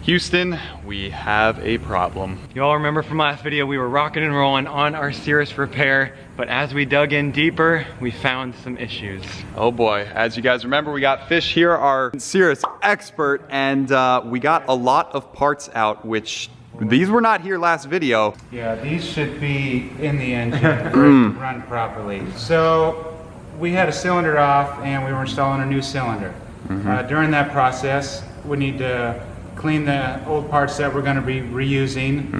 Houston, we have a problem. You all remember from last video, we were rocking and rolling on our Cirrus repair, but as we dug in deeper, we found some issues. Oh boy, as you guys remember, we got Fish here, our Cirrus expert, and we got a lot of parts out, which these were not here last video. Yeah, these should be in the engine for it to run properly. So we had a cylinder off and we were installing a new cylinder. During that process, we need to clean the old parts that we're going to be reusing,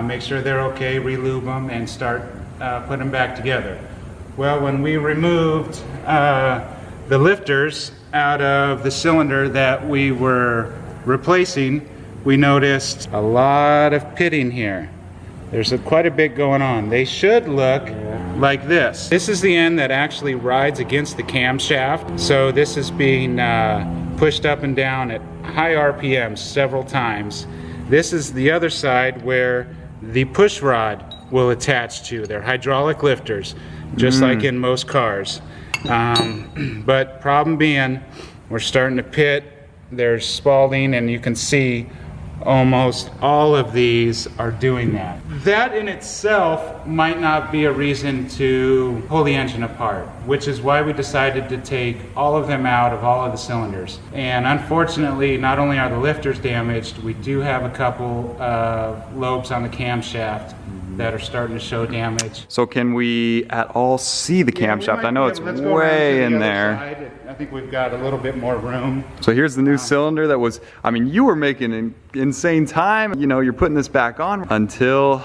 make sure they're okay, re-lube them, and start putting them back together. Well, when we removed the lifters out of the cylinder that we were replacing, we noticed a lot of pitting here. There's quite a bit going on. They should look like this. This is the end that actually rides against the camshaft. So this is being pushed up and down at high RPMs several times. This is the other side where the push rod will attach to. They're hydraulic lifters, just like in most cars. But problem being, we're starting to pit. There's spalling, and you can see almost all of these are doing that. That in itself might not be a reason to pull the engine apart, which is why we decided to take all of them out of all of the cylinders. And unfortunately, not only are the lifters damaged, we do have a couple of lobes on the camshaft that are starting to show damage. So can we at all see the camshaft? I know it's way in there. I think we've got a little bit more room. So here's the new cylinder that was, I mean, you were making an insane time. You know, you're putting this back on until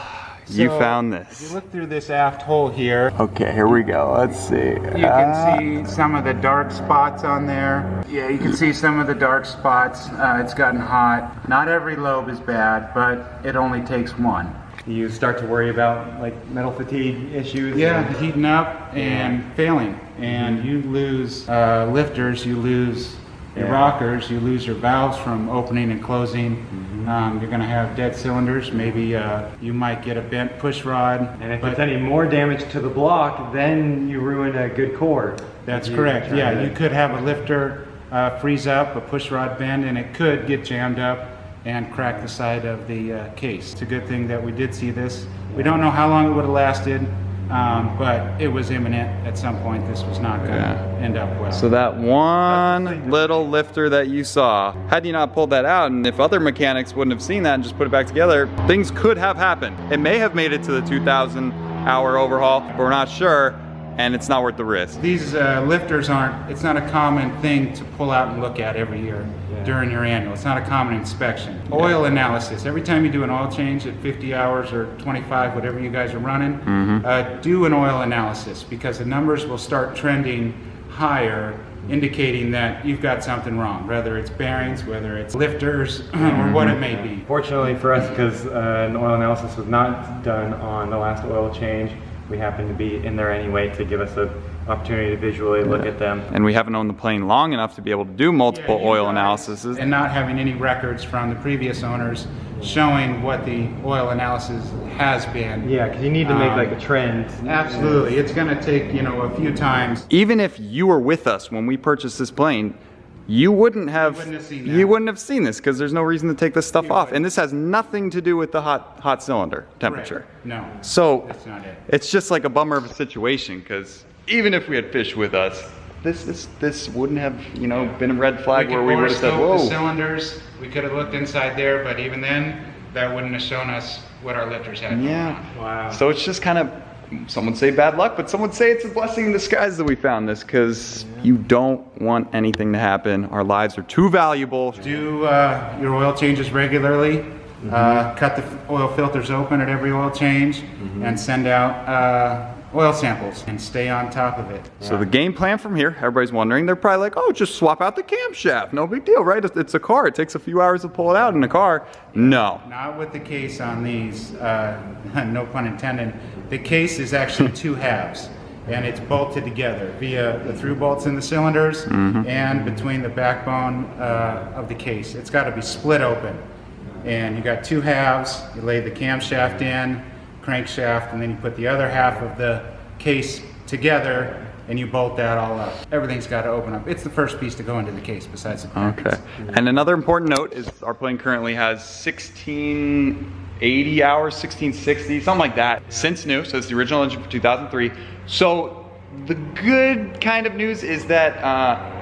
you found this. If you look through this aft hole here. Okay, here we go. Let's see. You can see some of the dark spots on there. Yeah, you can see some of the dark spots. It's gotten hot. Not every lobe is bad, but it only takes one. You start to worry about like metal fatigue issues. Yeah, heating up and failing. And you lose lifters, you lose your rockers, you lose your valves from opening and closing. You're going to have dead cylinders. Maybe you might get a bent push rod. And if it's any more damage to the block, then you ruin a good core. That's correct. Yeah, you could have a lifter freeze up, a push rod bend, and it could get jammed up and crack the side of the case. It's a good thing that we did see this. We don't know how long it would have lasted, but it was imminent at some point. This was not going to end up well. So that one little lifter that you saw, had you not pulled that out, and if other mechanics wouldn't have seen that and just put it back together, things could have happened. It may have made it to the 2,000-hour overhaul, but we're not sure, and it's not worth the risk. These lifters aren't, it's not a common thing to pull out and look at every year during your annual. It's not a common inspection. Oil analysis, every time you do an oil change at 50 hours or 25, whatever you guys are running, do an oil analysis, because the numbers will start trending higher, indicating that you've got something wrong, whether it's bearings, whether it's lifters, or what it may be. Fortunately for us, because an oil analysis was not done on the last oil change, we happened to be in there anyway to give us an opportunity to visually look at them. And we haven't owned the plane long enough to be able to do multiple oil analyses. And not having any records from the previous owners showing what the oil analysis has been. Yeah, because you need to make like a trend. Absolutely. It's going to take, you know, a few times. Even if you were with us when we purchased this plane, you wouldn't have seen this, because there's no reason to take this stuff off. And this has nothing to do with the hot cylinder temperature. Right. No. So that's not it. It's just like a bummer of a situation, because even if we had Fish with us, this wouldn't have, you know, been a red flag where we would have said, whoa. The cylinders, we could have looked inside there, but even then, that wouldn't have shown us what our lifters had. Yeah. Wow. So it's just kind of, some would say bad luck, but some would say it's a blessing in disguise that we found this, because you don't want anything to happen. Our lives are too valuable. Do your oil changes regularly. Cut the oil filters open at every oil change, and send out oil samples, and stay on top of it. So the game plan from here, everybody's wondering, they're probably like, oh, just swap out the camshaft. No big deal, right? It's a car. It takes a few hours to pull it out in a car. No. Not with the case on these, no pun intended. The case is actually two halves, and it's bolted together via the through bolts in the cylinders and between the backbone of the case. It's got to be split open. And you got two halves. You lay the camshaft in, crankshaft, and then you put the other half of the case together and you bolt that all up. Everything's got to open up. It's the first piece to go into the case besides the crankcase. Okay. And another important note is our plane currently has 1680 hours, 1660, something like that, since new. So it's the original engine for 2003. So the good kind of news is that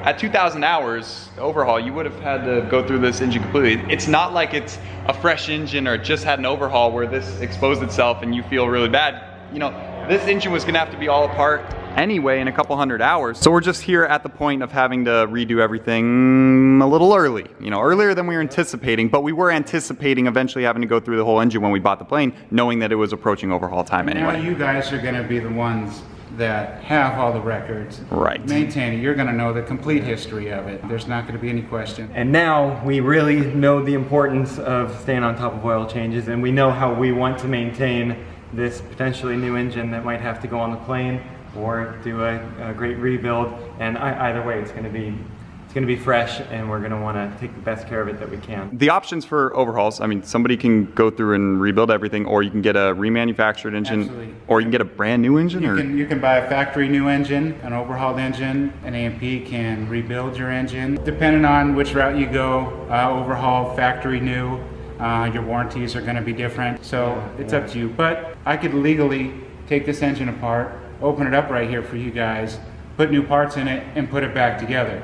at 2,000 hours overhaul, you would have had to go through this engine completely. It's not like it's a fresh engine or just had an overhaul where this exposed itself and you feel really bad. You know, this engine was gonna have to be all apart anyway in a couple hundred hours. So we're just here at the point of having to redo everything a little early. You know, earlier than we were anticipating, but we were anticipating eventually having to go through the whole engine when we bought the plane, knowing that it was approaching overhaul time anyway. Now you guys are gonna be the ones that have all the records. Right. Maintain it. You're gonna know the complete history of it. There's not gonna be any question. And now we really know the importance of staying on top of oil changes, and we know how we want to maintain this potentially new engine that might have to go on the plane or do a great rebuild. And either way, it's going to be fresh, and we're going to want to take the best care of it that we can. The options for overhauls, I mean, somebody can go through and rebuild everything, or you can get a remanufactured engine. Absolutely. Or you can get a brand new engine. You can buy a factory new engine, an overhauled engine. An A&P can rebuild your engine. Depending on which route you go, overhaul, factory new, your warranties are going to be different. So it's up to you. But I could legally take this engine apart, open it up right here for you guys, put new parts in it, and put it back together.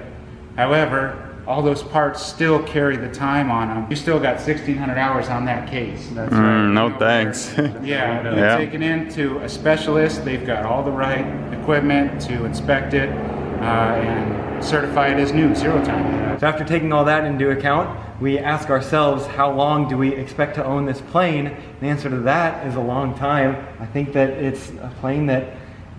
However, all those parts still carry the time on them. You still got 1,600 hours on that case. That's right. No thanks. Yeah, you're taken into a specialist. They've got all the right equipment to inspect it and certify it as new, 0 time. So after taking all that into account, we ask ourselves, how long do we expect to own this plane? The answer to that is a long time. I think that it's a plane that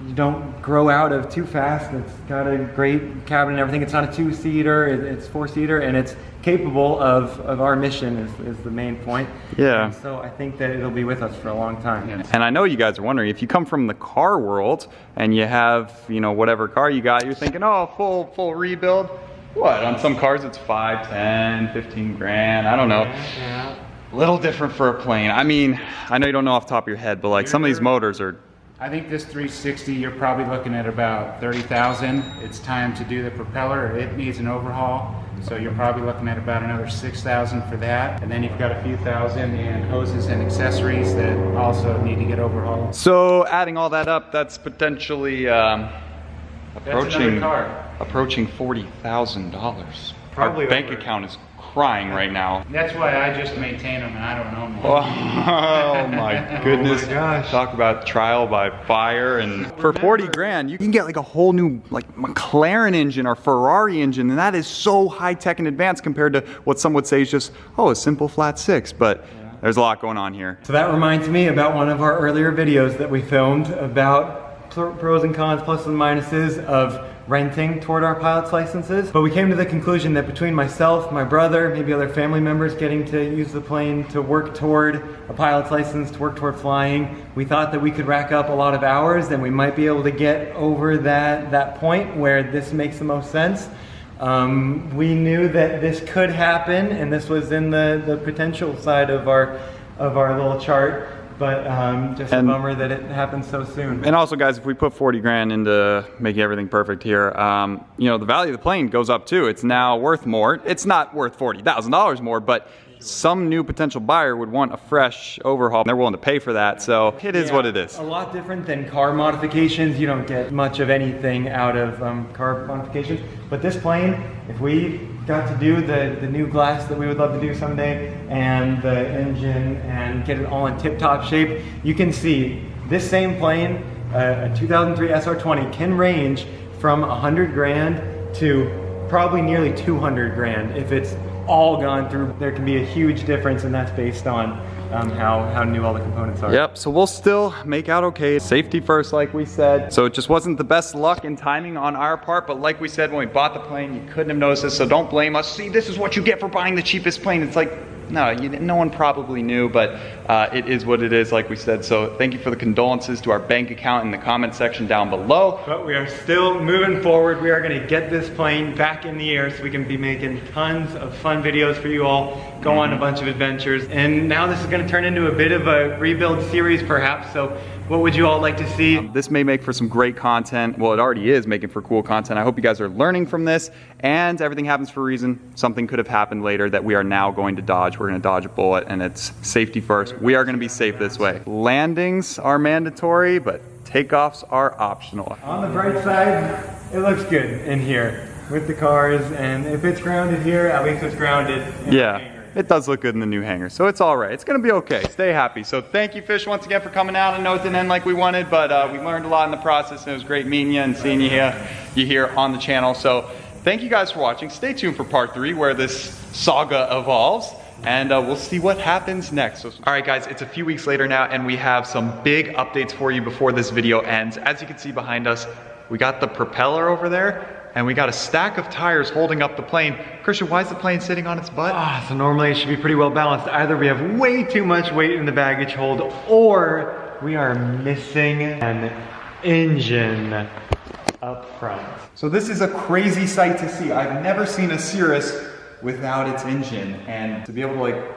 you don't grow out of too fast. It's got a great cabin and everything. It's not a 2-seater, it's 4-seater, and it's capable of our mission is the main point. Yeah. And so I think that it'll be with us for a long time. Yes. And I know you guys are wondering, if you come from the car world and you have, you know, whatever car you got, you're thinking, oh, full rebuild. What, on some cars it's 5, 10, 15 grand, I don't know. Yeah. A little different for a plane. I mean, I know you don't know off the top of your head, but like some of these motors are... I think this 360, you're probably looking at about 30,000. It's time to do the propeller. It needs an overhaul. So you're probably looking at about another 6,000 for that. And then you've got a few thousand in hoses and accessories that also need to get overhauled. So adding all that up, that's potentially approaching $40,000. Probably Our bank over. account is crying right now. That's why I just maintain them and I don't own them. Oh my goodness. Oh my gosh. Talk about trial by fire. And for 40 grand, you can get like a whole new like McLaren engine or Ferrari engine, and that is so high tech and advanced compared to what some would say is just, oh, a simple flat 6, but there's a lot going on here. So that reminds me about one of our earlier videos that we filmed about pros and cons, pluses and minuses of renting toward our pilot's licenses. But we came to the conclusion that between myself, my brother, maybe other family members getting to use the plane to work toward a pilot's license, to work toward flying, we thought that we could rack up a lot of hours and we might be able to get over that point where this makes the most sense. We knew that this could happen, and this was in the potential side of our little chart. But just a bummer that it happened so soon. And also, guys, if we put 40 grand into making everything perfect here, you know, the value of the plane goes up too. It's now worth more. It's not worth $40,000 more, but some new potential buyer would want a fresh overhaul, and they're willing to pay for that. So it is what it is. A lot different than car modifications. You don't get much of anything out of car modifications. But this plane, if we got to do the new glass that we would love to do someday, and the engine, and get it all in tip-top shape, you can see this same plane, a 2003 SR20, can range from 100 grand to probably nearly 200 grand if it's all gone through. There can be a huge difference, and that's based on how new all the components are. Yep, so we'll still make out okay. Safety first, like we said. So it just wasn't the best luck and timing on our part, but like we said, when we bought the plane, you couldn't have noticed this, so don't blame us. See, this is what you get for buying the cheapest plane. It's like, no, no one probably knew, but it is what it is, like we said. So thank you for the condolences to our bank account in the comment section down below. But we are still moving forward. We are going to get this plane back in the air so we can be making tons of fun videos for you all. go on a bunch of adventures. And now this is gonna turn into a bit of a rebuild series perhaps. So what would you all like to see? This may make for some great content. Well, it already is making for cool content. I hope you guys are learning from this, and everything happens for a reason. Something could have happened later that we are now going to dodge. We're gonna dodge a bullet, and it's safety first. We are gonna be safe this way. Landings are mandatory, but takeoffs are optional. On the bright side, it looks good in here with the cars, and if it's grounded here, at least it's grounded in the hangar. It does look good in the new hangar, so it's all right. It's gonna be okay. Stay happy. So thank you, Fish, once again for coming out. I know it didn't end like we wanted, but we learned a lot in the process, and it was great meeting you and seeing you here on the channel. So thank you guys for watching. Stay tuned for part 3, where this saga evolves, and we'll see what happens next. So, all right, guys, it's a few weeks later now, and we have some big updates for you before this video ends. As you can see behind us, we got the propeller over there, and we got a stack of tires holding up the plane. Christian, why is the plane sitting on its butt? So normally it should be pretty well balanced. Either we have way too much weight in the baggage hold, or we are missing an engine up front. So this is a crazy sight to see. I've never seen a Cirrus without its engine, and to be able to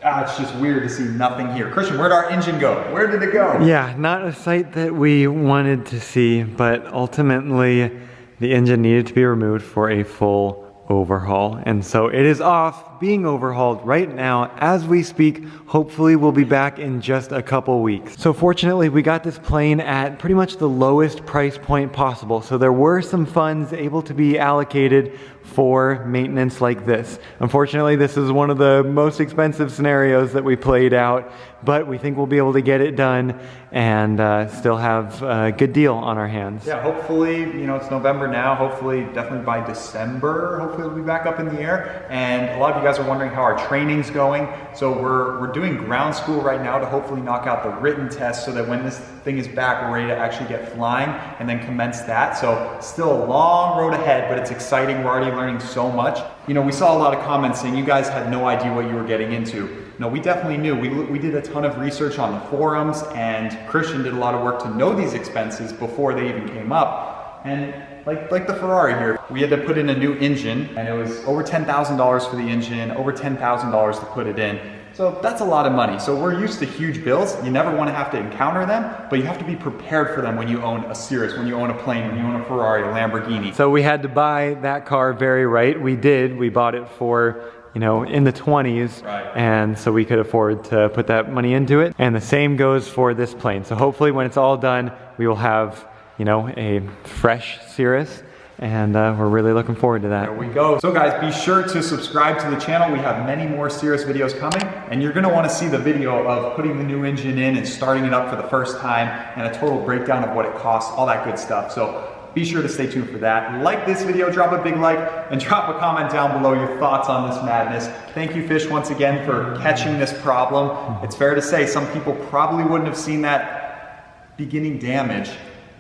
it's just weird to see nothing here. Christian, where'd our engine go? Where did it go? Yeah, not a sight that we wanted to see, but ultimately the engine needed to be removed for a full overhaul. And so it is off, being overhauled right now as we speak. Hopefully we'll be back in just a couple weeks. So fortunately we got this plane at pretty much the lowest price point possible. So there were some funds able to be allocated for maintenance like this. Unfortunately, this is one of the most expensive scenarios that we played out, but we think we'll be able to get it done and still have a good deal on our hands. Yeah, hopefully, it's November now. Hopefully, definitely by December, hopefully it'll be back up in the air. And a lot of you guys are wondering how our training's going. So we're doing ground school right now to hopefully knock out the written test so that when this thing is back, we're ready to actually get flying and then commence that. So still a long road ahead, but it's exciting. We're already learning so much. We saw a lot of comments saying you guys had no idea what you were getting into. No, we definitely knew. We did a ton of research on the forums, and Christian did a lot of work to know these expenses before they even came up. And like the Ferrari here, we had to put in a new engine, and it was over $10,000 for the engine, over $10,000 to put it in. So that's a lot of money. So we're used to huge bills. You never want to have to encounter them, but you have to be prepared for them when you own a Cirrus, when you own a plane, when you own a Ferrari, a Lamborghini. So we had to buy that car very right. We did. We bought it for, in the 20s. Right. And so we could afford to put that money into it. And the same goes for this plane. So hopefully when it's all done, we will have, a fresh Cirrus. And we're really looking forward to that. There we go. So guys, be sure to subscribe to the channel. We have many more Cirrus videos coming, and you're gonna wanna see the video of putting the new engine in and starting it up for the first time, and a total breakdown of what it costs, all that good stuff. So be sure to stay tuned for that. Like this video, drop a big like, and drop a comment down below your thoughts on this madness. Thank you, Fish, once again for catching this problem. It's fair to say some people probably wouldn't have seen that beginning damage,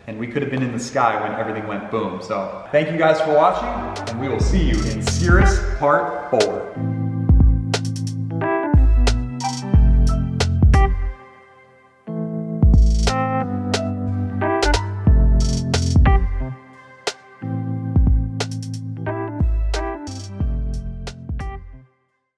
and we could have been in the sky when everything went boom. So thank you guys for watching, and we will see you in Cirrus Part 4.